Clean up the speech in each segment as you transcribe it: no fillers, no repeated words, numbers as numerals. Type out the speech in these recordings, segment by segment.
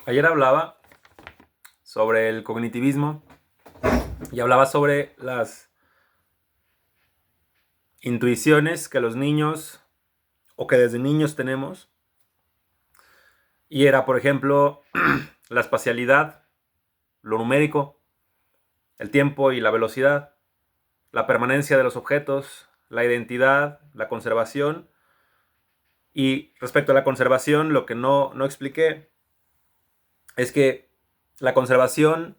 Ayer hablaba sobre el cognitivismo y hablaba sobre las intuiciones que los niños o que desde niños tenemos. Y era, por ejemplo, la espacialidad, lo numérico, el tiempo y la velocidad, la permanencia de los objetos, la identidad, la conservación. Y respecto a la conservación, lo que no expliqué es que la conservación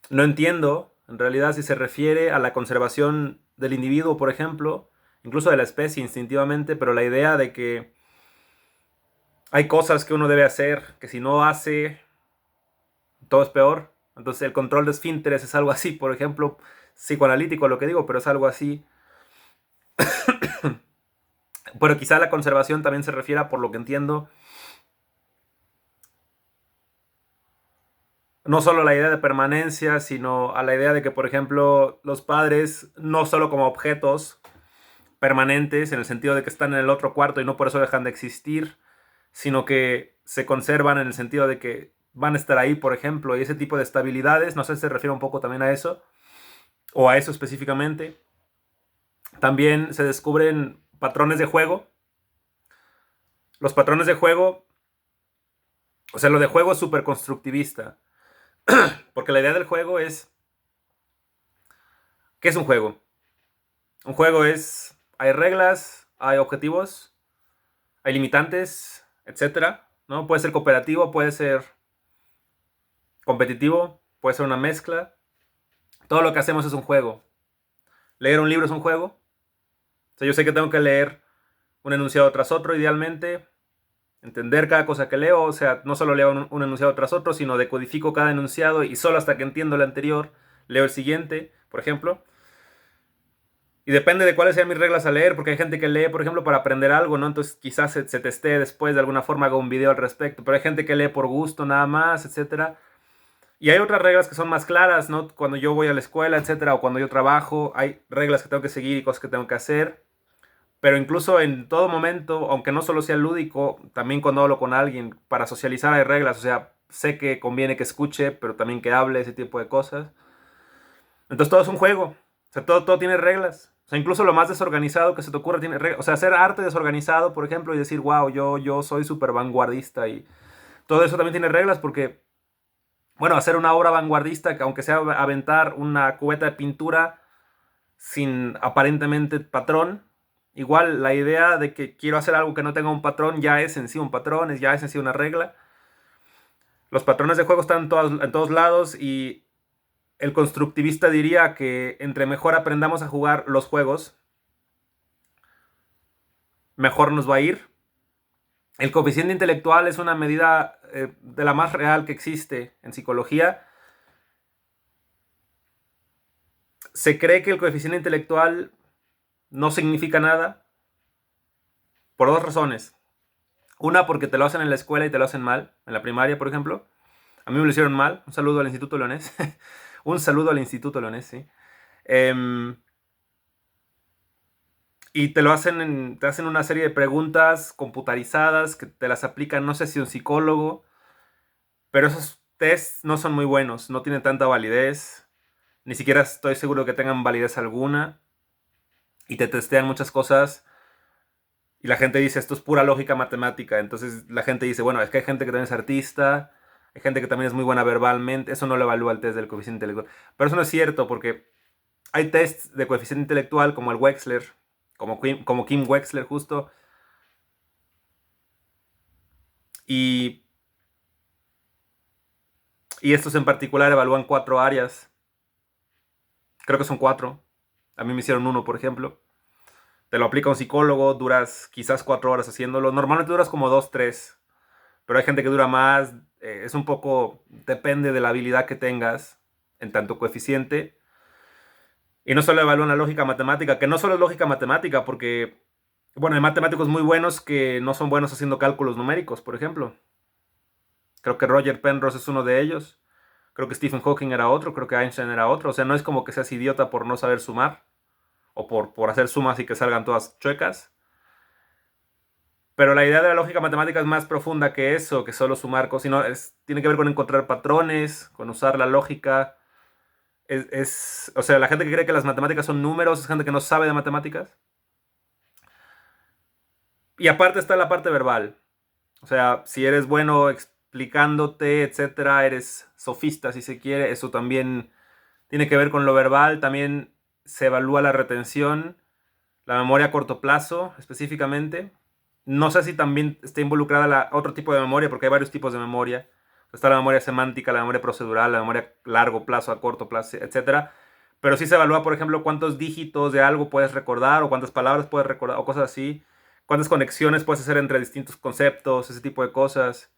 no entiendo en realidad si se refiere a la conservación del individuo, por ejemplo, incluso de la especie instintivamente, pero la idea de que hay cosas que uno debe hacer, que si no hace, todo es peor. Entonces el control de esfínteres es algo así, por ejemplo, psicoanalítico lo que digo, pero es algo así. Pero quizá la conservación también se refiera, por lo que entiendo, no solo a la idea de permanencia, sino a la idea de que, por ejemplo, los padres, no solo como objetos permanentes, en el sentido de que están en el otro cuarto y no por eso dejan de existir, sino que se conservan en el sentido de que van a estar ahí, por ejemplo, y ese tipo de estabilidades, no sé si se refiere un poco también a eso, o a eso específicamente. También se descubren patrones de juego. Los patrones de juego, o sea, lo de juego es súper constructivista, porque la idea del juego es, ¿qué es un juego? Un juego es, hay reglas, hay objetivos, hay limitantes, etcétera, ¿no? Puede ser cooperativo, puede ser competitivo, puede ser una mezcla. Todo lo que hacemos es un juego. Leer un libro es un juego. O sea, yo sé que tengo que leer un enunciado tras otro, idealmente, entender cada cosa que leo, o sea, no solo leo un enunciado tras otro, sino decodifico cada enunciado y solo hasta que entiendo el anterior, leo el siguiente, por ejemplo. Y depende de cuáles sean mis reglas a leer, porque hay gente que lee, por ejemplo, para aprender algo, ¿no? Entonces quizás se testee después, de alguna forma haga un video al respecto, pero hay gente que lee por gusto nada más, etcétera. Y hay otras reglas que son más claras, ¿no? Cuando yo voy a la escuela, etcétera, o cuando yo trabajo, hay reglas que tengo que seguir y cosas que tengo que hacer. Pero incluso en todo momento, aunque no solo sea lúdico, también cuando hablo con alguien, para socializar hay reglas. O sea, sé que conviene que escuche, pero también que hable, ese tipo de cosas. Entonces todo es un juego. O sea, todo tiene reglas. O sea, incluso lo más desorganizado que se te ocurra tiene reglas. O sea, hacer arte desorganizado, por ejemplo, y decir, wow, yo soy súper vanguardista y todo eso también tiene reglas porque, bueno, hacer una obra vanguardista, que aunque sea aventar una cubeta de pintura sin aparentemente patrón, igual la idea de que quiero hacer algo que no tenga un patrón ya es en sí un patrón, ya es en sí una regla. Los patrones de juego están en todos lados y el constructivista diría que entre mejor aprendamos a jugar los juegos, mejor nos va a ir. El coeficiente intelectual es una medida de la más real que existe en psicología. Se cree que el coeficiente intelectual no significa nada por dos razones. Una, porque te lo hacen en la escuela y te lo hacen mal, en la primaria, por ejemplo. A mí me lo hicieron mal. Un saludo al Instituto Leonés. Un saludo al Instituto Leonés, sí. Eh, y te lo hacen, te hacen una serie de preguntas computarizadas que te las aplican, no sé si un psicólogo, pero esos tests no son muy buenos, no tienen tanta validez, ni siquiera estoy seguro que tengan validez alguna, y te testean muchas cosas, y la gente dice, esto es pura lógica matemática, entonces la gente dice, bueno, es que hay gente que también es artista, hay gente que también es muy buena verbalmente, eso no lo evalúa el test del coeficiente intelectual, pero eso no es cierto, porque hay tests de coeficiente intelectual como el Wechsler, como Kim Wechsler justo, y, y estos en particular evalúan cuatro áreas, creo que son cuatro, a mí me hicieron uno, por ejemplo. Te lo aplica un psicólogo, duras quizás 4 horas haciéndolo. Normalmente duras como 2, 3, pero hay gente que dura más. Es un poco, depende de la habilidad que tengas en tanto coeficiente. Y no solo evalúan la lógica matemática, que no solo es lógica matemática, porque, bueno, hay matemáticos muy buenos que no son buenos haciendo cálculos numéricos, por ejemplo. Creo que Roger Penrose es uno de ellos. Creo que Stephen Hawking era otro, creo que Einstein era otro. O sea, no es como que seas idiota por no saber sumar o por hacer sumas y que salgan todas chuecas. Pero la idea de la lógica matemática es más profunda que eso, que solo sumar cosas, sino tiene que ver con encontrar patrones, con usar la lógica. O sea, la gente que cree que las matemáticas son números es gente que no sabe de matemáticas. Y aparte está la parte verbal. O sea, si eres bueno explicándote, etcétera, eres sofista si se quiere, eso también tiene que ver con lo verbal. También se evalúa la retención, la memoria a corto plazo específicamente. No sé si también está involucrada otro tipo de memoria, porque hay varios tipos de memoria. Está la memoria semántica, la memoria procedural, la memoria a largo plazo, a corto plazo, etcétera. Pero sí se evalúa, por ejemplo, cuántos dígitos de algo puedes recordar o cuántas palabras puedes recordar o cosas así. Cuántas conexiones puedes hacer entre distintos conceptos, ese tipo de cosas.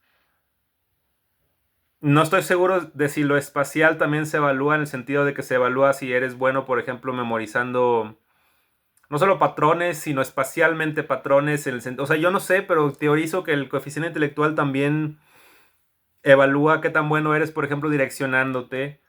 No estoy seguro de si lo espacial también se evalúa en el sentido de que se evalúa si eres bueno, por ejemplo, memorizando no solo patrones, sino espacialmente patrones. O sea, yo no sé, pero teorizo que el coeficiente intelectual también evalúa qué tan bueno eres, por ejemplo, direccionándote.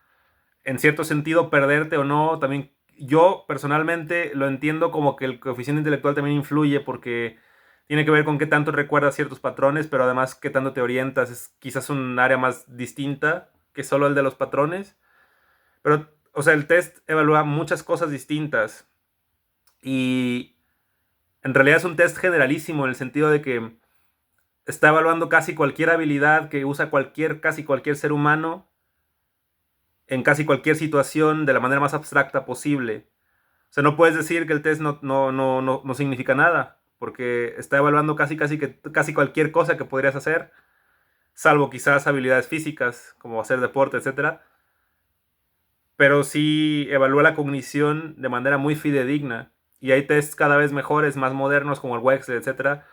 En cierto sentido, perderte o no. También yo personalmente lo entiendo como que el coeficiente intelectual también influye porque tiene que ver con qué tanto recuerdas ciertos patrones, pero además qué tanto te orientas. Es quizás un área más distinta que solo el de los patrones. Pero, o sea, el test evalúa muchas cosas distintas. Y en realidad es un test generalísimo en el sentido de que está evaluando casi cualquier habilidad que usa casi cualquier ser humano en casi cualquier situación de la manera más abstracta posible. O sea, no puedes decir que el test no significa nada, porque está evaluando casi cualquier cosa que podrías hacer, salvo quizás habilidades físicas, como hacer deporte, etcétera. Pero sí evalúa la cognición de manera muy fidedigna. Y hay tests cada vez mejores, más modernos, como el Wechsler, etcétera,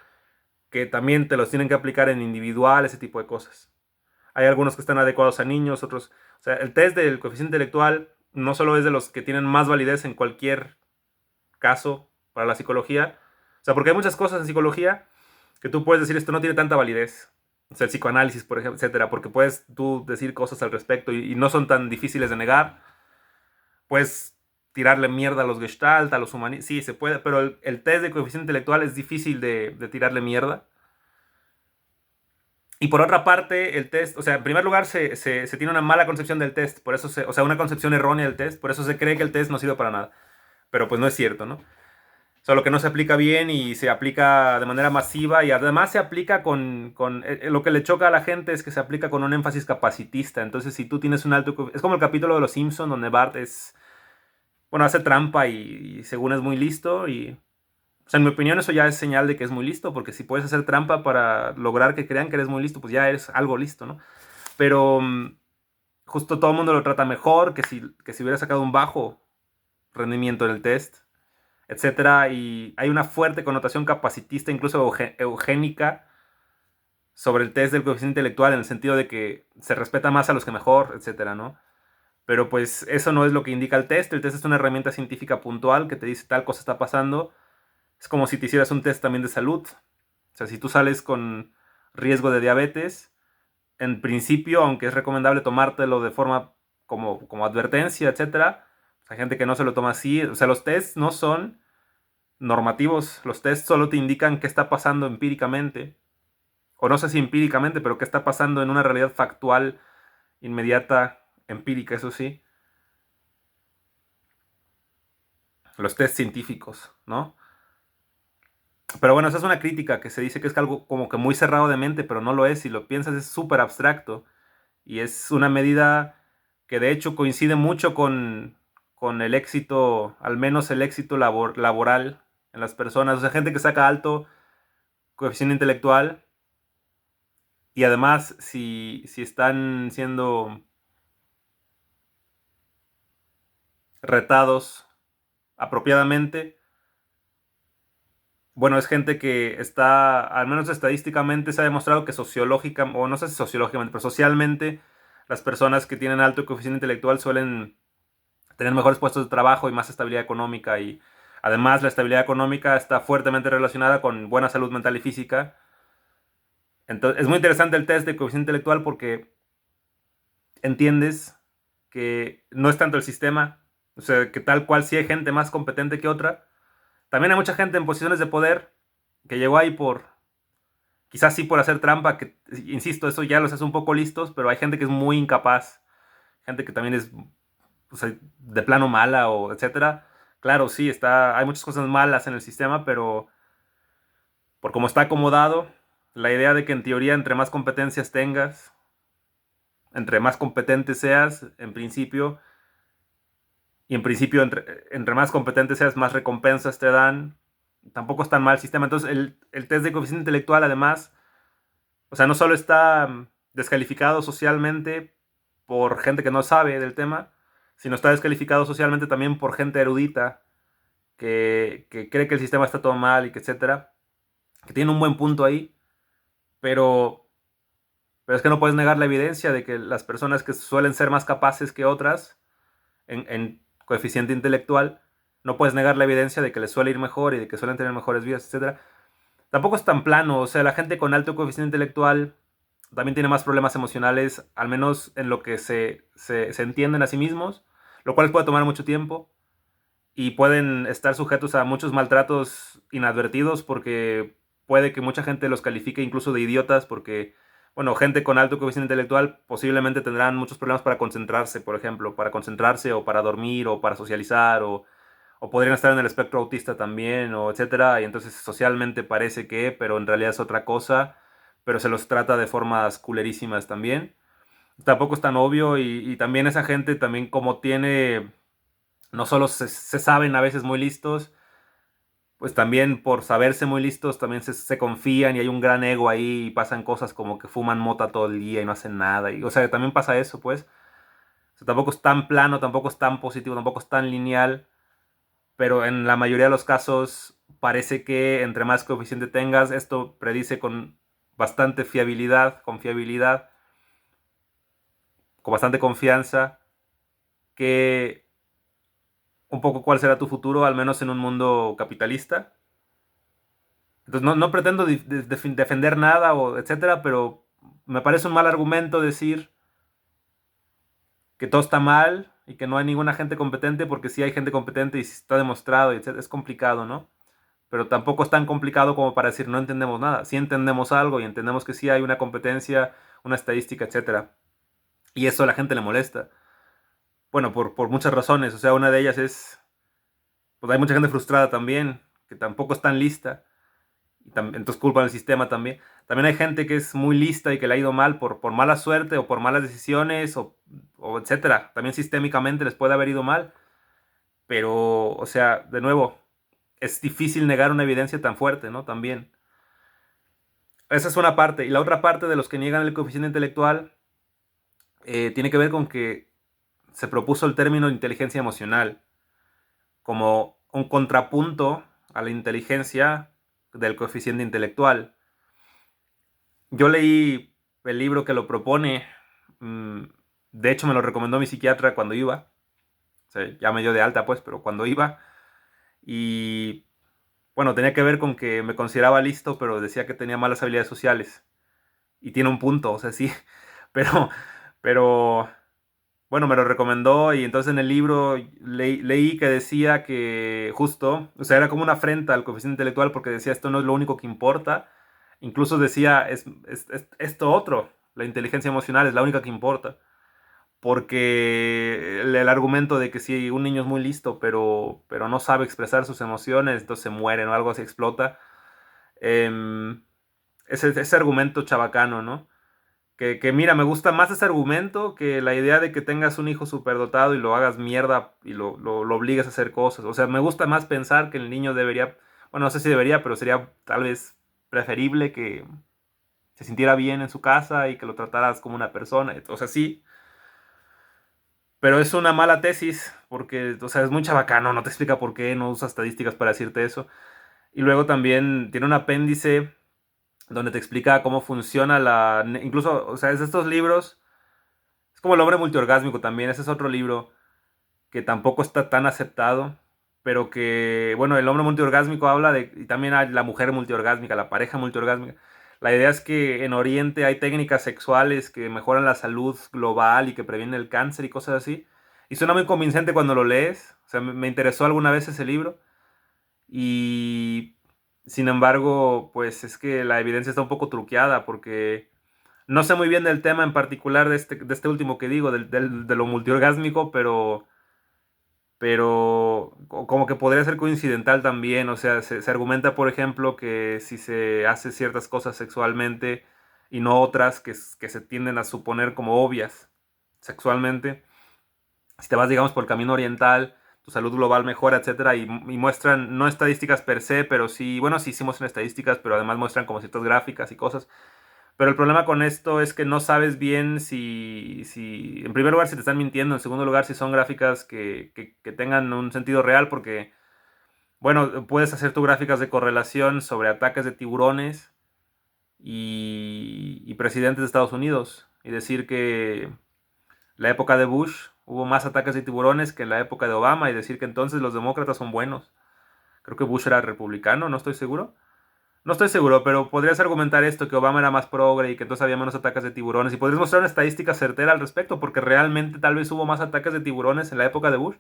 que también te los tienen que aplicar en individual, ese tipo de cosas. Hay algunos que están adecuados a niños, otros... O sea, el test del coeficiente intelectual no solo es de los que tienen más validez en cualquier caso para la psicología. O sea, porque hay muchas cosas en psicología que tú puedes decir esto no tiene tanta validez. O sea, el psicoanálisis, por ejemplo, etcétera, porque puedes tú decir cosas al respecto y no son tan difíciles de negar. Puedes tirarle mierda a los gestalt, a los humanistas. Sí, se puede, pero el test de coeficiente intelectual es difícil de tirarle mierda. Y por otra parte, el test, o sea, en primer lugar se tiene una mala concepción del test, por eso o sea, una concepción errónea del test, por eso se cree que el test no sirve para nada. Pero pues no es cierto, ¿no? Solo que no se aplica bien y se aplica de manera masiva y además se aplica lo que le choca a la gente es que se aplica con un énfasis capacitista. Entonces, si tú tienes un alto... Es como el capítulo de Los Simpson donde Bart bueno, hace trampa y según es muy listo y... O sea, en mi opinión eso ya es señal de que es muy listo, porque si puedes hacer trampa para lograr que crean que eres muy listo, pues ya eres algo listo, ¿no? Pero justo todo el mundo lo trata mejor que si hubiera sacado un bajo rendimiento en el test, etcétera. Y hay una fuerte connotación capacitista, incluso eugénica, sobre el test del coeficiente intelectual, en el sentido de que se respeta más a los que mejor, etcétera, ¿no? Pero pues eso no es lo que indica el test. El test es una herramienta científica puntual que te dice tal cosa está pasando. Es como si te hicieras un test también de salud. O sea, si tú sales con riesgo de diabetes, en principio, aunque es recomendable tomártelo de forma como advertencia, etcétera, hay gente que no se lo toma así. O sea, los tests no son normativos. Los tests solo te indican qué está pasando empíricamente. O no sé si empíricamente, pero qué está pasando en una realidad factual, inmediata, empírica, eso sí. Los tests científicos, ¿no? Pero bueno, esa es una crítica que se dice que es algo como que muy cerrado de mente, pero no lo es. Si lo piensas, es súper abstracto. Y es una medida que de hecho coincide mucho con el éxito, al menos el éxito laboral en las personas. O sea, gente que saca alto coeficiente intelectual y además si están siendo retados apropiadamente, bueno, es gente que está, al menos estadísticamente, se ha demostrado que sociológica, o no sé si sociológicamente, pero socialmente, las personas que tienen alto coeficiente intelectual suelen tener mejores puestos de trabajo y más estabilidad económica. Y además la estabilidad económica está fuertemente relacionada con buena salud mental y física. Entonces, es muy interesante el test de coeficiente intelectual porque entiendes que no es tanto el sistema, o sea, que tal cual sí hay gente más competente que otra. También hay mucha gente en posiciones de poder que llegó ahí quizás sí por hacer trampa, que insisto, eso ya los hace un poco listos, pero hay gente que es muy incapaz, gente que también es, o sea, de plano mala o etcétera. Claro, sí, hay muchas cosas malas en el sistema, pero por cómo está acomodado, la idea de que en teoría entre más competencias tengas, entre más competente seas, en principio, y en principio entre más competente seas, más recompensas te dan, tampoco es tan mal el sistema. Entonces el test de coeficiente intelectual además, o sea, no solo está descalificado socialmente por gente que no sabe del tema, sino está descalificado socialmente también por gente erudita que cree que el sistema está todo mal y que etcétera, que tiene un buen punto ahí, pero, pero es que no puedes negar la evidencia de que las personas que suelen ser más capaces que otras en coeficiente intelectual, no puedes negar la evidencia de que les suele ir mejor y de que suelen tener mejores vidas, etcétera. Tampoco es tan plano, o sea, la gente con alto coeficiente intelectual también tiene más problemas emocionales, al menos en lo que se entienden a sí mismos, lo cual puede tomar mucho tiempo y pueden estar sujetos a muchos maltratos inadvertidos porque puede que mucha gente los califique incluso de idiotas porque, bueno, gente con alto coeficiente intelectual posiblemente tendrán muchos problemas para concentrarse, por ejemplo, para concentrarse o para dormir o para socializar o podrían estar en el espectro autista también o etcétera y entonces socialmente parece que, pero en realidad es otra cosa, pero se los trata de formas culerísimas también. Tampoco es tan obvio y también esa gente también como tiene no solo se saben a veces muy listos, pues también por saberse muy listos también se confían y hay un gran ego ahí y pasan cosas como que fuman mota todo el día y no hacen nada. Y, o sea, también pasa eso, pues. O sea, tampoco es tan plano, tampoco es tan positivo, tampoco es tan lineal, pero en la mayoría de los casos parece que entre más coeficiente tengas, esto predice con bastante fiabilidad, con bastante confianza, que un poco cuál será tu futuro, al menos en un mundo capitalista. Entonces no pretendo defender nada o etcétera, pero me parece un mal argumento decir que todo está mal y que no hay ninguna gente competente porque sí hay gente competente y sí está demostrado y etcétera. Es complicado, ¿no? Pero tampoco es tan complicado como para decir no entendemos nada. Sí entendemos algo y entendemos que sí hay una competencia, una estadística, etcétera. Y eso a la gente le molesta. Bueno, por muchas razones. O sea, una de ellas es, pues hay mucha gente frustrada también, que tampoco es tan lista. Entonces culpan al sistema también. También hay gente que es muy lista y que le ha ido mal por mala suerte o por malas decisiones o etcétera. También sistémicamente les puede haber ido mal. Pero, o sea, de nuevo, es difícil negar una evidencia tan fuerte, ¿no? También. Esa es una parte. Y la otra parte de los que niegan el coeficiente intelectual tiene que ver con que se propuso el término inteligencia emocional como un contrapunto a la inteligencia del coeficiente intelectual. Yo leí el libro que lo propone. mm, De hecho, me lo recomendó mi psiquiatra cuando iba. O sea, ya me dio de alta, pues, pero cuando iba. Y bueno, tenía que ver con que me consideraba listo, pero decía que tenía malas habilidades sociales. Y tiene un punto, o sea, sí. Pero, pero, bueno, me lo recomendó y entonces en el libro leí que decía que justo, o sea, era como una afrenta al coeficiente intelectual porque decía esto no es lo único que importa. Incluso decía es esto otro, la inteligencia emocional es la única que importa. Porque el argumento de que si un niño es muy listo pero no sabe expresar sus emociones, entonces se muere, ¿no? Algo así explota. em, ese argumento chabacano, ¿no? Que mira, me gusta más ese argumento que la idea de que tengas un hijo superdotado y lo hagas mierda y lo obligues a hacer cosas. O sea, me gusta más pensar que el niño debería, bueno, no sé si debería, pero sería tal vez preferible que se sintiera bien en su casa y que lo trataras como una persona. O sea, sí, pero es una mala tesis porque, o sea, es muy chabacano, no te explica por qué, no usa estadísticas para decirte eso. Y luego también tiene un apéndice donde te explica cómo funciona incluso, o sea, es estos libros. Es como el hombre multiorgásmico también, ese es otro libro que tampoco está tan aceptado, pero que, bueno, el hombre multiorgásmico habla de, y también hay la mujer multiorgásmica, la pareja multiorgásmica. La idea es que en Oriente hay técnicas sexuales que mejoran la salud global y que previenen el cáncer y cosas así. Y suena muy convincente cuando lo lees, o sea, me interesó alguna vez ese libro y Sin embargo, pues es que la evidencia está un poco truqueada porque no sé muy bien del tema en particular de este último que digo, de lo multiorgásmico, pero como que podría ser coincidental también. O sea, se argumenta, por ejemplo, que si se hace ciertas cosas sexualmente y no otras que se tienden a suponer como obvias sexualmente, si te vas, digamos, por el camino oriental, tu salud global mejora, etcétera, y muestran, no estadísticas per se, pero sí, bueno, sí muestran estadísticas, pero además muestran como ciertas gráficas y cosas. Pero el problema con esto es que no sabes bien en primer lugar, si te están mintiendo, en segundo lugar, si son gráficas que tengan un sentido real, porque, bueno, puedes hacer tus gráficas de correlación sobre ataques de tiburones y presidentes de Estados Unidos, y decir que la época de Bush hubo más ataques de tiburones que en la época de Obama, y decir que entonces los demócratas son buenos. Creo que Bush era republicano, no estoy seguro. No estoy seguro, pero podrías argumentar esto, que Obama era más progre y que entonces había menos ataques de tiburones. Y podrías mostrar una estadística certera al respecto, porque realmente tal vez hubo más ataques de tiburones en la época de Bush.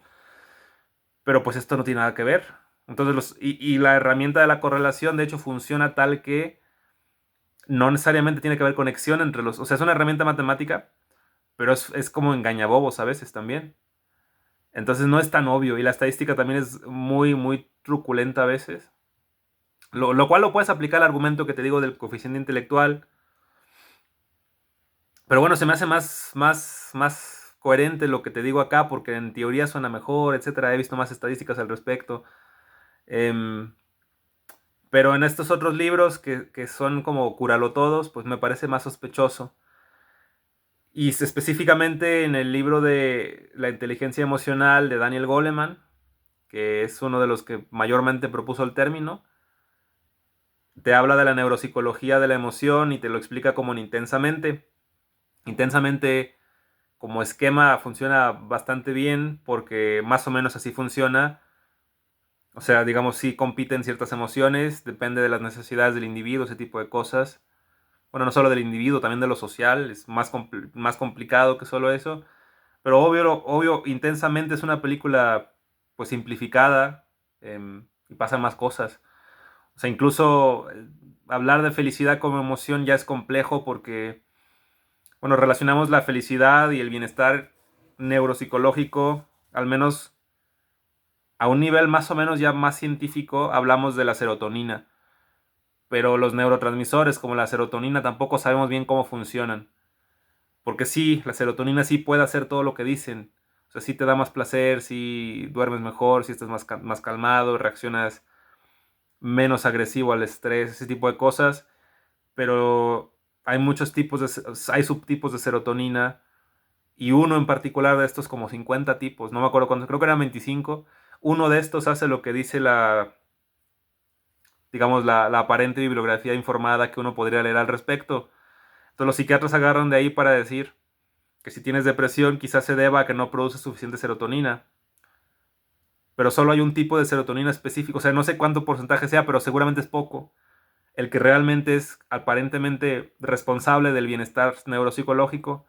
Pero pues esto no tiene nada que ver. Entonces, y la herramienta de la correlación, de hecho, funciona tal que no necesariamente tiene que haber conexión entre los... O sea, es una herramienta matemática, pero es como engañabobos a veces también. Entonces no es tan obvio. Y la estadística también es muy, muy truculenta a veces. Lo cual lo puedes aplicar al argumento que te digo del coeficiente intelectual. Pero bueno, se me hace más coherente lo que te digo acá, porque en teoría suena mejor, etcétera. He visto más estadísticas al respecto. Em, pero en estos otros libros que son como Cúralo Todos, pues me parece más sospechoso. Y específicamente en el libro de La inteligencia emocional de Daniel Goleman, que es uno de los que mayormente propuso el término, te habla de la neuropsicología de la emoción y te lo explica como en Intensamente. Intensamente como esquema funciona bastante bien porque más o menos así funciona. O sea, digamos, sí compiten ciertas emociones, depende de las necesidades del individuo, ese tipo de cosas. Bueno, no solo del individuo, también de lo social, es más complicado que solo eso. Pero obvio, Intensamente es una película pues simplificada, y pasan más cosas. O sea, incluso hablar de felicidad como emoción ya es complejo porque, bueno, relacionamos la felicidad y el bienestar neuropsicológico, al menos a un nivel más o menos ya más científico, hablamos de la serotonina. Pero los neurotransmisores como la serotonina tampoco sabemos bien cómo funcionan. Porque sí, la serotonina sí puede hacer todo lo que dicen. O sea, sí te da más placer, sí duermes mejor, sí estás más calmado, reaccionas menos agresivo al estrés, ese tipo de cosas. Pero hay muchos hay subtipos de serotonina, y uno en particular de estos como 50 tipos, no me acuerdo cuántos, creo que eran 25. Uno de estos hace lo que dice digamos, la aparente bibliografía informada que uno podría leer al respecto. Entonces los psiquiatras agarran de ahí para decir que si tienes depresión quizás se deba a que no produces suficiente serotonina. Pero solo hay un tipo de serotonina específico, o sea, no sé cuánto porcentaje sea, pero seguramente es poco, el que realmente es aparentemente responsable del bienestar neuropsicológico.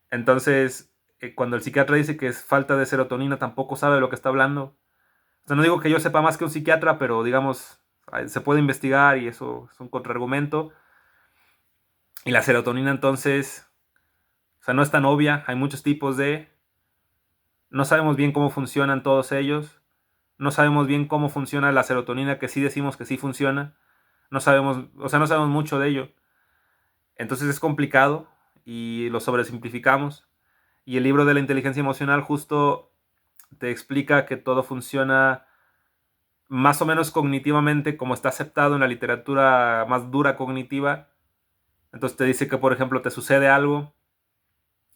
Entonces, cuando el psiquiatra dice que es falta de serotonina, tampoco sabe de lo que está hablando. O sea, no digo que yo sepa más que un psiquiatra, pero digamos, se puede investigar y eso es un contraargumento. Y la serotonina entonces, o sea, no es tan obvia, hay muchos tipos de... No sabemos bien cómo funcionan todos ellos. No sabemos bien cómo funciona la serotonina, que sí decimos que sí funciona. No sabemos, o sea, no sabemos mucho de ello. Entonces es complicado y lo sobresimplificamos. Y el libro de la inteligencia emocional justo te explica que todo funciona más o menos cognitivamente como está aceptado en la literatura más dura cognitiva. Entonces te dice que, por ejemplo, te sucede algo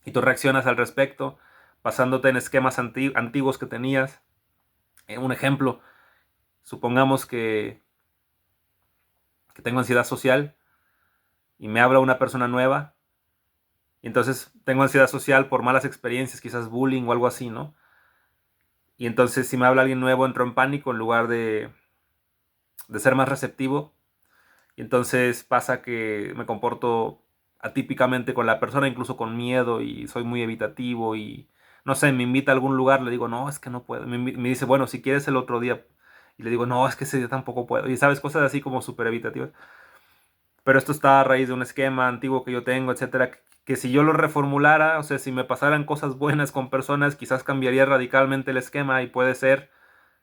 y tú reaccionas al respecto basándote en esquemas antiguos que tenías. Un ejemplo, supongamos que tengo ansiedad social y me habla una persona nueva, y entonces tengo ansiedad social por malas experiencias, quizás bullying o algo así, ¿no? Y entonces si me habla alguien nuevo entro en pánico en lugar de ser más receptivo, y entonces pasa que me comporto atípicamente con la persona, incluso con miedo, y soy muy evitativo y no sé, me invita a algún lugar, le digo, no, es que no puedo. Me dice, bueno, si quieres el otro día. y le digo, no, es que ese día tampoco puedo. Y sabes, cosas así como súper evitativas. Pero esto está a raíz de un esquema antiguo que yo tengo, etcétera, que si yo lo reformulara, o sea, si me pasaran cosas buenas con personas, quizás cambiaría radicalmente el esquema y puede ser,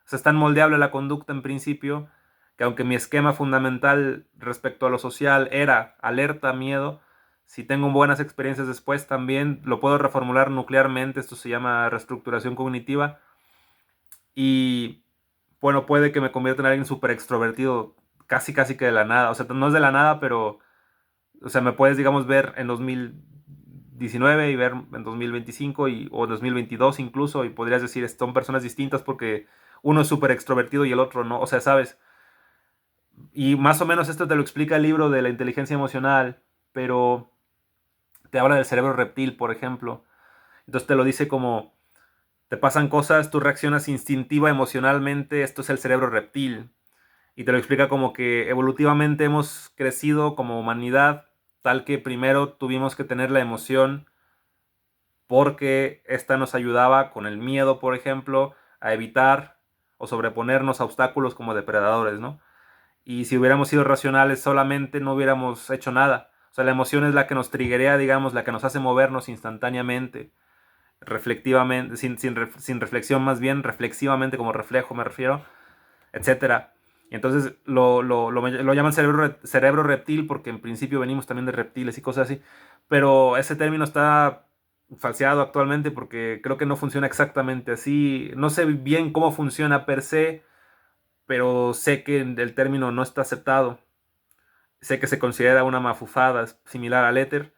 o sea, es tan moldeable la conducta en principio, que aunque mi esquema fundamental respecto a lo social era alerta, miedo, si tengo buenas experiencias después también lo puedo reformular nuclearmente, esto se llama reestructuración cognitiva, y bueno, puede que me convierta en alguien súper extrovertido, casi casi que de la nada, o sea, no es de la nada, pero o sea, me puedes, digamos, ver en 2019 y ver en 2025 o 2022 incluso, y podrías decir, son personas distintas porque uno es súper extrovertido y el otro no, o sea, ¿sabes? Y más o menos esto te lo explica el libro de la inteligencia emocional, pero te habla del cerebro reptil, por ejemplo. Entonces te lo dice como, te pasan cosas, tú reaccionas instintiva, emocionalmente, esto es el cerebro reptil. Y te lo explica como que evolutivamente hemos crecido como humanidad, tal que primero tuvimos que tener la emoción porque esta nos ayudaba con el miedo, por ejemplo, a evitar o sobreponernos a obstáculos como depredadores, ¿no? Y si hubiéramos sido racionales solamente no hubiéramos hecho nada. O sea, la emoción es la que nos triguea, digamos, la que nos hace movernos instantáneamente, reflectivamente, sin reflexión más bien, reflexivamente como reflejo me refiero, etcétera. Y entonces lo llaman cerebro reptil porque en principio venimos también de reptiles y cosas así. Pero ese término está falseado actualmente porque creo que no funciona exactamente así. No sé bien cómo funciona per se, pero sé que el término no está aceptado. Sé que se considera una mafufada similar al éter.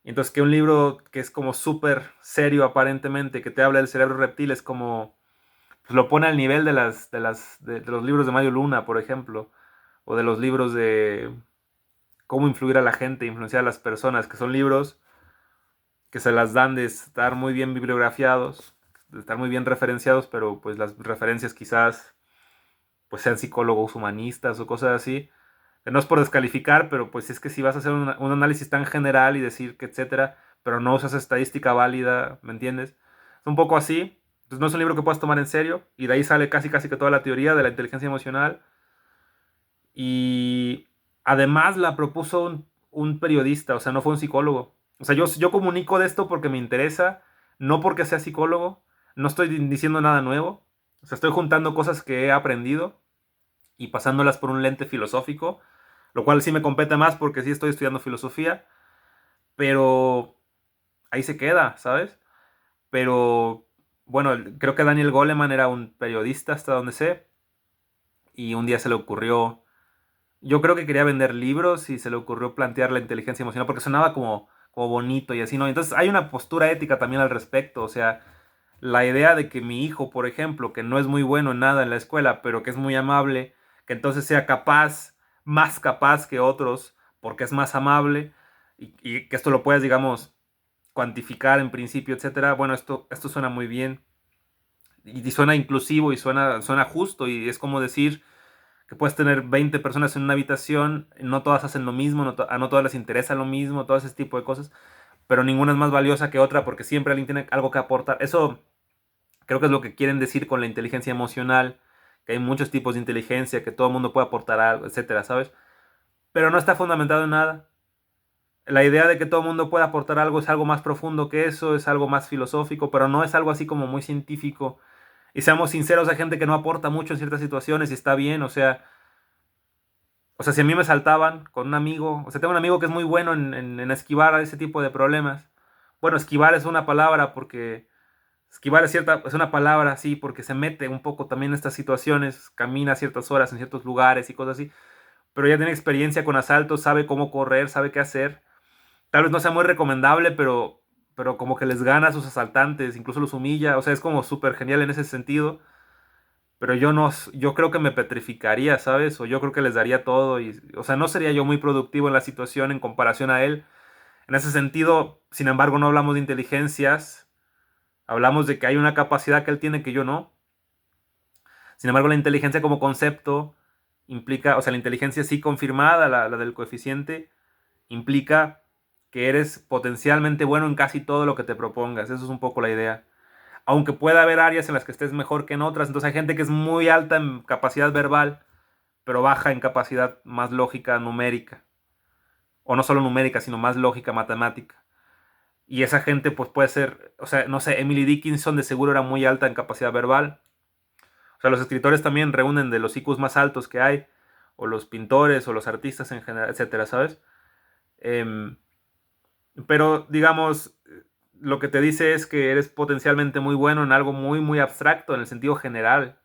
Y entonces que un libro que es como súper serio aparentemente, que te habla del cerebro reptil, es como pues lo pone al nivel de los libros de Mario Luna, por ejemplo, o de los libros de cómo influir a la gente, influenciar a las personas, que son libros que se las dan de estar muy bien bibliografiados, de estar muy bien referenciados, pero pues las referencias quizás pues sean psicólogos humanistas o cosas así. Que no es por descalificar, pero pues es que si vas a hacer un análisis tan general y decir que etcétera, pero no usas estadística válida, ¿me entiendes? Es un poco así. Entonces no es un libro que puedas tomar en serio y de ahí sale casi casi que toda la teoría de la inteligencia emocional y además la propuso un periodista, o sea, no fue un psicólogo. O sea, yo comunico de esto porque me interesa, no porque sea psicólogo, no estoy diciendo nada nuevo, o sea, estoy juntando cosas que he aprendido y pasándolas por un lente filosófico, lo cual sí me compete más porque sí estoy estudiando filosofía, pero ahí se queda, ¿sabes? Pero bueno, creo que Daniel Goleman era un periodista hasta donde sé y un día se le ocurrió, yo creo que quería vender libros y se le ocurrió plantear la inteligencia emocional porque sonaba como bonito y así, ¿no? Entonces hay una postura ética también al respecto, o sea, la idea de que mi hijo, por ejemplo, que no es muy bueno en nada en la escuela, pero que es muy amable, que entonces sea capaz, más capaz que otros, porque es más amable, y que esto lo puedas, digamos, cuantificar en principio, etcétera. Bueno, esto suena muy bien, y suena inclusivo, y suena justo, y es como decir que puedes tener 20 personas en una habitación, no todas hacen lo mismo, a no todas les interesa lo mismo, todo ese tipo de cosas, pero ninguna es más valiosa que otra porque siempre alguien tiene algo que aportar. Eso creo que es lo que quieren decir con la inteligencia emocional, que hay muchos tipos de inteligencia, que todo el mundo puede aportar algo, etcétera, ¿sabes? Pero no está fundamentado en nada. La idea de que todo el mundo puede aportar algo es algo más profundo que eso, es algo más filosófico, pero no es algo así como muy científico. Y seamos sinceros, hay gente que no aporta mucho en ciertas situaciones y está bien, o sea, si a mí me saltaban con un amigo, o sea, tengo un amigo que es muy bueno en esquivar a ese tipo de problemas. Bueno, esquivar es una palabra porque esquivar es una palabra así porque se mete un poco también en estas situaciones, camina ciertas horas en ciertos lugares y cosas así, pero ya tiene experiencia con asaltos, sabe cómo correr, sabe qué hacer. Tal vez no sea muy recomendable, pero como que les gana a sus asaltantes, incluso los humilla, o sea, es como súper genial en ese sentido, pero yo no, yo creo que me petrificaría, ¿sabes? O yo creo que les daría todo y, o sea, no sería yo muy productivo en la situación en comparación a él. En ese sentido, sin embargo, no hablamos de inteligencias, hablamos de que hay una capacidad que él tiene que yo no. Sin embargo, la inteligencia como concepto implica, o sea, la inteligencia sí confirmada, la del coeficiente, implica que eres potencialmente bueno en casi todo lo que te propongas. Eso es un poco la idea. aunque pueda haber áreas en las que estés mejor que en otras. Entonces hay gente que es muy alta en capacidad verbal, pero baja en capacidad más lógica, numérica. O no solo numérica, sino más lógica, matemática. Y esa gente pues puede ser, o sea, no sé, Emily Dickinson de seguro era muy alta en capacidad verbal. O sea, los escritores también reúnen de los IQs más altos que hay, o los pintores, o los artistas en general, etcétera, ¿sabes? Em, pero, digamos, lo que te dice es que eres potencialmente muy bueno en algo muy, muy abstracto, en el sentido general.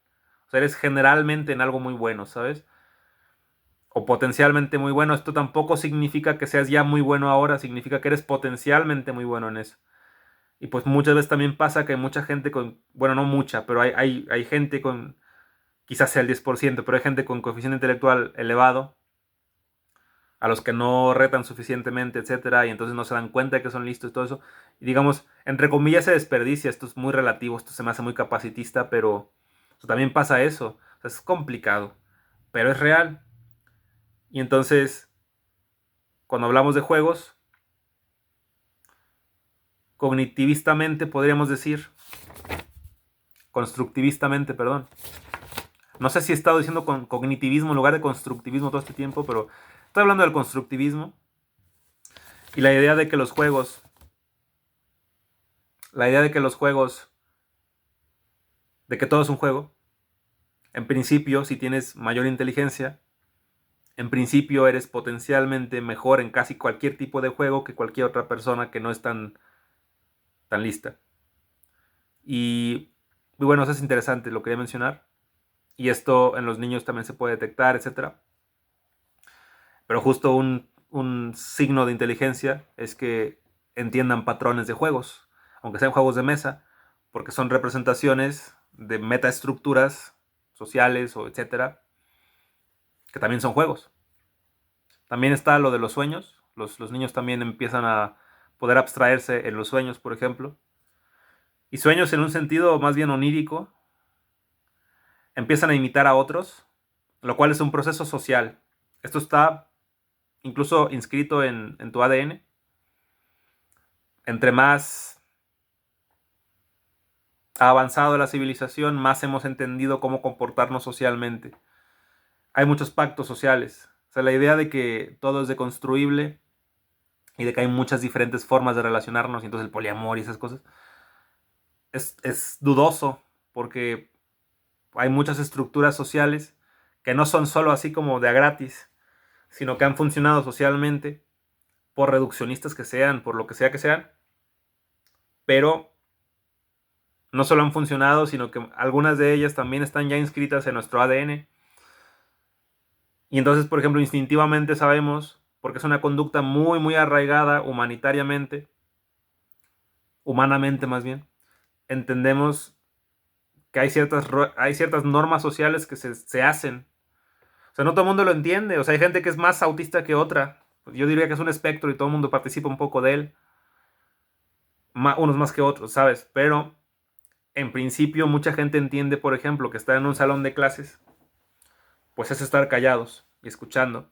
O sea, eres generalmente en algo muy bueno, ¿sabes? O potencialmente muy bueno. Esto tampoco significa que seas ya muy bueno ahora, significa que eres potencialmente muy bueno en eso. Y pues muchas veces también pasa que hay mucha gente con, bueno, no mucha, pero hay gente con, quizás sea el 10%, pero hay gente con coeficiente intelectual elevado, a los que no retan suficientemente, etcétera, y entonces no se dan cuenta de que son listos y todo eso. Y digamos, entre comillas se desperdicia, esto es muy relativo, esto se me hace muy capacitista, pero o sea, también pasa eso. O sea, es complicado, pero es real. Y entonces, cuando hablamos de juegos, cognitivistamente podríamos decir, constructivistamente, perdón. No sé si he estado diciendo con cognitivismo en lugar de constructivismo todo este tiempo, pero estoy hablando del constructivismo y la idea de que los juegos, la idea de que los juegos, de que todo es un juego, en principio, si tienes mayor inteligencia, en principio eres potencialmente mejor en casi cualquier tipo de juego que cualquier otra persona que no es tan lista. Y bueno, eso es interesante, lo quería mencionar. Y esto en los niños también se puede detectar, etcétera. Pero justo un signo de inteligencia es que entiendan patrones de juegos, aunque sean juegos de mesa, porque son representaciones de metaestructuras sociales o etcétera, que también son juegos. También está lo de los sueños. Los niños también empiezan a poder abstraerse en los sueños, por ejemplo. Y sueños en un sentido más bien onírico, empiezan a imitar a otros, lo cual es un proceso social. Esto está incluso inscrito en tu ADN. Entre más ha avanzado la civilización, más hemos entendido cómo comportarnos socialmente. Hay muchos pactos sociales. O sea, la idea de que todo es deconstruible y de que hay muchas diferentes formas de relacionarnos, y entonces el poliamor y esas cosas, es dudoso, porque hay muchas estructuras sociales que no son solo así como de a gratis, sino que han funcionado socialmente, por reduccionistas que sean, por lo que sea que sean, pero no solo han funcionado, sino que algunas de ellas también están ya inscritas en nuestro ADN. Y entonces, por ejemplo, instintivamente sabemos, porque es una conducta muy, muy arraigada humanitariamente, humanamente más bien, entendemos que hay ciertas normas sociales que se hacen. O sea, no todo el mundo lo entiende. O sea, hay gente que es más autista que otra. Yo diría que es un espectro y todo el mundo participa un poco de él. Unos más que otros, ¿sabes? Pero en principio mucha gente entiende, por ejemplo, que estar en un salón de clases, pues es estar callados y escuchando.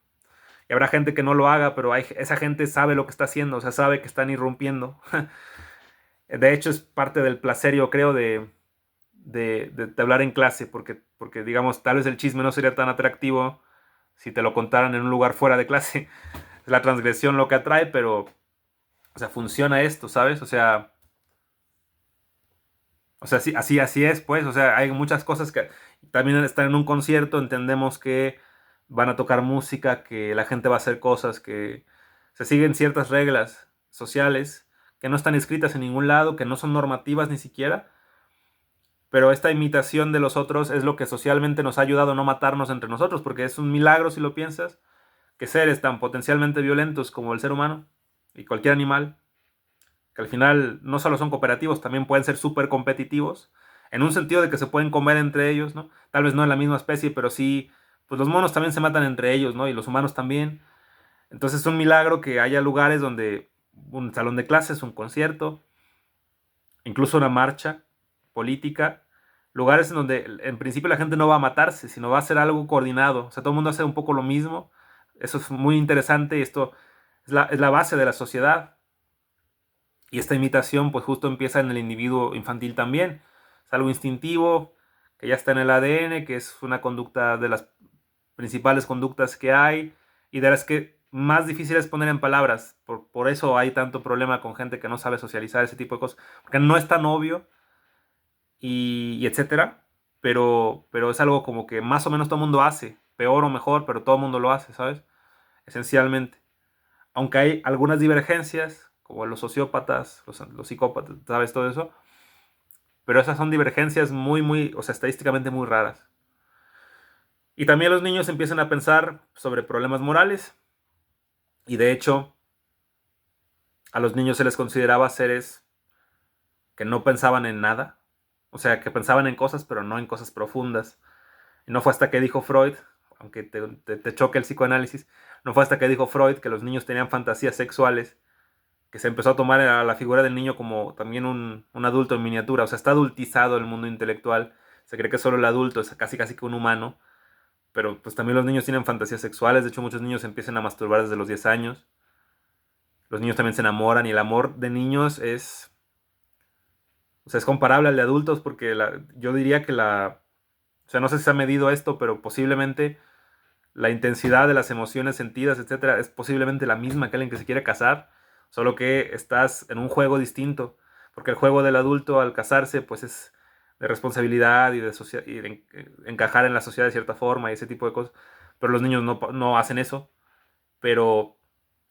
Y habrá gente que no lo haga, pero esa gente sabe lo que está haciendo, o sea, sabe que están irrumpiendo. De hecho, es parte del placer, yo creo, de hablar en clase, porque, digamos, tal vez el chisme no sería tan atractivo si te lo contaran en un lugar fuera de clase. Es la transgresión lo que atrae, pero, o sea, funciona esto, ¿sabes? O sea, sí, así es, pues. O sea, hay muchas cosas que también están en un concierto, entendemos que van a tocar música, que la gente va a hacer cosas, que se siguen ciertas reglas sociales que no están escritas en ningún lado, que no son normativas ni siquiera, pero esta imitación de los otros es lo que socialmente nos ha ayudado a no matarnos entre nosotros, porque es un milagro, si lo piensas, que seres tan potencialmente violentos como el ser humano y cualquier animal, que al final no solo son cooperativos, también pueden ser súper competitivos, en un sentido de que se pueden comer entre ellos, ¿no? Tal vez no en la misma especie, pero sí, pues los monos también se matan entre ellos, ¿no? Y los humanos también. Entonces es un milagro que haya lugares donde un salón de clases, un concierto, incluso una marcha política, lugares en donde en principio la gente no va a matarse, sino va a hacer algo coordinado. O sea, todo el mundo hace un poco lo mismo. Eso es muy interesante y esto es la base de la sociedad. Y esta imitación pues justo empieza en el individuo infantil también. Es algo instintivo, que ya está en el ADN, que es una conducta de las principales conductas que hay y de las que más difícil es poner en palabras. Por eso hay tanto problema con gente que no sabe socializar ese tipo de cosas, porque no es tan obvio y etcétera, pero es algo como que más o menos todo el mundo hace, peor o mejor, pero todo el mundo lo hace, ¿sabes? Esencialmente. Aunque hay algunas divergencias, como los sociópatas, los psicópatas, ¿sabes? Todo eso. Pero esas son divergencias muy, o sea, estadísticamente muy raras. Y también los niños empiezan a pensar sobre problemas morales. Y de hecho, a los niños se les consideraba seres que no pensaban en nada. O sea, que pensaban en cosas, pero no en cosas profundas. Y no fue hasta que dijo Freud, aunque te choque el psicoanálisis, no fue hasta que dijo Freud que los niños tenían fantasías sexuales, que se empezó a tomar a la figura del niño como también un adulto en miniatura. O sea, está adultizado el mundo intelectual. Se cree que solo el adulto es casi que un humano. Pero pues también los niños tienen fantasías sexuales. De hecho, muchos niños empiezan a masturbar desde los 10 años. Los niños también se enamoran y el amor de niños es... O sea, es comparable al de adultos porque yo diría que o sea, no sé si se ha medido esto, pero posiblemente la intensidad de las emociones sentidas, etcétera, es posiblemente la misma que alguien que se quiere casar, solo que estás en un juego distinto, porque el juego del adulto al casarse, pues es de responsabilidad y de encajar en la sociedad de cierta forma y ese tipo de cosas, pero los niños no hacen eso, pero,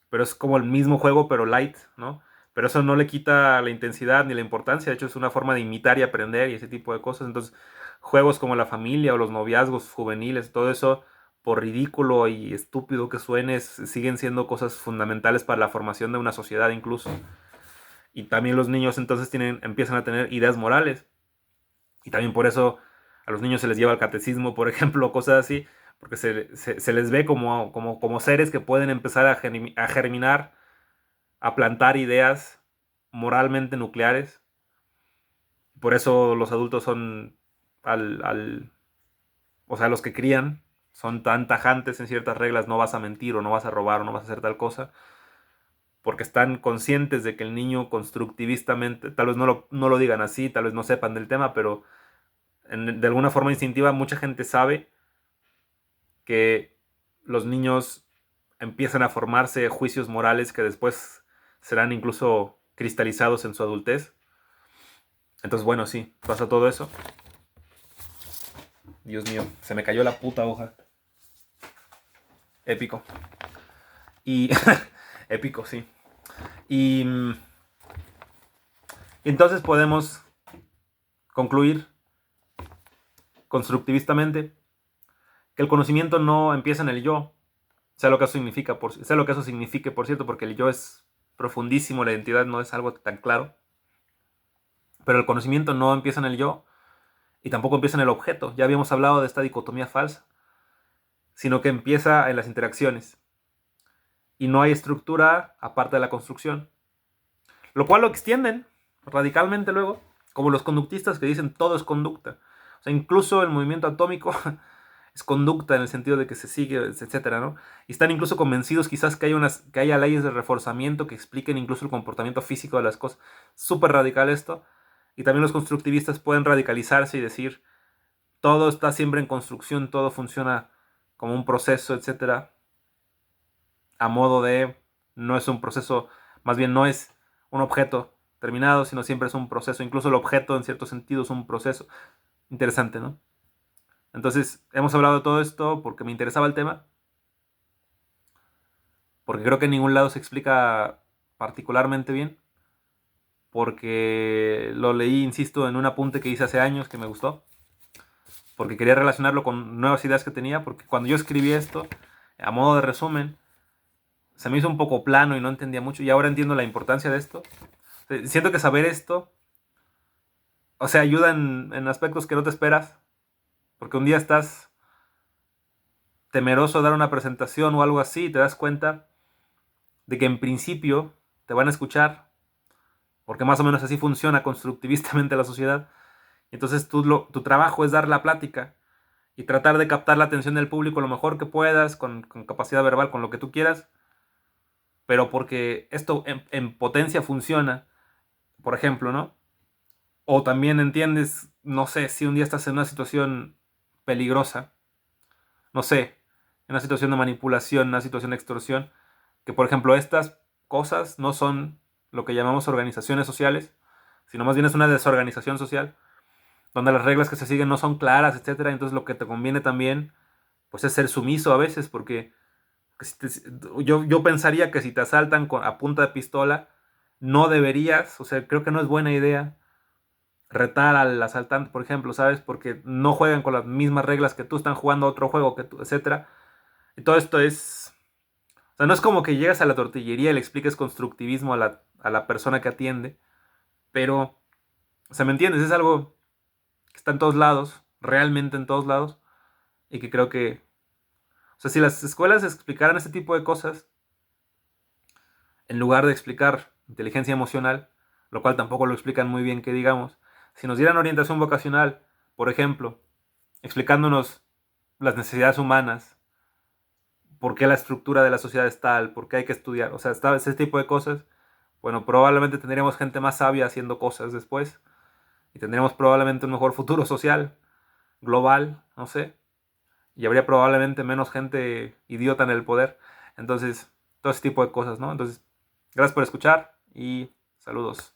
pero es como el mismo juego, pero light, ¿no? Pero eso no le quita la intensidad ni la importancia, de hecho es una forma de imitar y aprender y ese tipo de cosas, entonces juegos como la familia o los noviazgos juveniles, todo eso por ridículo y estúpido que suene, siguen siendo cosas fundamentales para la formación de una sociedad incluso. Y también los niños entonces empiezan a tener ideas morales. Y también por eso a los niños se les lleva al catecismo, por ejemplo, cosas así, porque se les ve como seres que pueden empezar a germinar, a plantar ideas moralmente nucleares. Por eso los adultos son o sea, los que crían son tan tajantes en ciertas reglas, no vas a mentir o no vas a robar o no vas a hacer tal cosa, porque están conscientes de que el niño constructivistamente, tal vez no lo digan así, tal vez no sepan del tema, pero de alguna forma instintiva mucha gente sabe que los niños empiezan a formarse juicios morales que después serán incluso cristalizados en su adultez. Entonces, bueno, sí, pasa todo eso. Dios mío, se me cayó la puta hoja. Épico. Y épico, sí. Y entonces podemos concluir constructivistamente que el conocimiento no empieza en el yo, sea lo que eso signifique, por cierto, porque el yo es profundísimo, la identidad no es algo tan claro. Pero el conocimiento no empieza en el yo y tampoco empieza en el objeto. Ya habíamos hablado de esta dicotomía falsa, sino que empieza en las interacciones. Y no hay estructura aparte de la construcción. Lo cual lo extienden radicalmente luego, como los conductistas que dicen todo es conducta. O sea, incluso el movimiento atómico es conducta en el sentido de que se sigue, etcétera, ¿no? Y están incluso convencidos quizás que haya leyes de reforzamiento que expliquen incluso el comportamiento físico de las cosas. Súper radical esto. Y también los constructivistas pueden radicalizarse y decir todo está siempre en construcción, todo funciona como un proceso, etcétera. A modo de no es un proceso, más bien no es un objeto terminado, sino siempre es un proceso. Incluso el objeto en cierto sentido es un proceso. Interesante, ¿no? Entonces, hemos hablado de todo esto porque me interesaba el tema. Porque creo que en ningún lado se explica particularmente bien. Porque lo leí, insisto, en un apunte que hice hace años que me gustó. Porque quería relacionarlo con nuevas ideas que tenía. Porque cuando yo escribí esto, a modo de resumen, se me hizo un poco plano y no entendía mucho. Y ahora entiendo la importancia de esto. Siento que saber esto, o sea, ayuda en aspectos que no te esperas. Porque un día estás temeroso de dar una presentación o algo así y te das cuenta de que en principio te van a escuchar. Porque más o menos así funciona constructivistamente la sociedad. Entonces tu trabajo es dar la plática y tratar de captar la atención del público lo mejor que puedas, con capacidad verbal, con lo que tú quieras. Pero porque esto en potencia funciona por ejemplo, ¿no? O también entiendes, no sé, si un día estás en una situación peligrosa, no sé, en una situación de manipulación, una situación de extorsión, que por ejemplo estas cosas no son lo que llamamos organizaciones sociales, sino más bien es una desorganización social, donde las reglas que se siguen no son claras, etcétera. Entonces lo que te conviene también, pues es ser sumiso a veces, porque yo pensaría que si te asaltan a punta de pistola, no deberías, o sea, creo que no es buena idea retar al asaltante, por ejemplo, ¿sabes? Porque no juegan con las mismas reglas que tú, están jugando otro juego que tú, etcétera. Y todo esto es, o sea, no es como que llegas a la tortillería y le expliques constructivismo a la persona que atiende, pero, o sea, ¿me entiendes? Es algo que está en todos lados, realmente en todos lados, y que creo que, o sea, si las escuelas explicaran este tipo de cosas, en lugar de explicar inteligencia emocional, lo cual tampoco lo explican muy bien que digamos, si nos dieran orientación vocacional, por ejemplo, explicándonos las necesidades humanas, por qué la estructura de la sociedad es tal, por qué hay que estudiar, o sea, ese tipo de cosas, bueno, probablemente tendríamos gente más sabia haciendo cosas después y tendríamos probablemente un mejor futuro social, global, no sé, y habría probablemente menos gente idiota en el poder. Entonces, todo ese tipo de cosas, ¿no? Entonces, gracias por escuchar y saludos.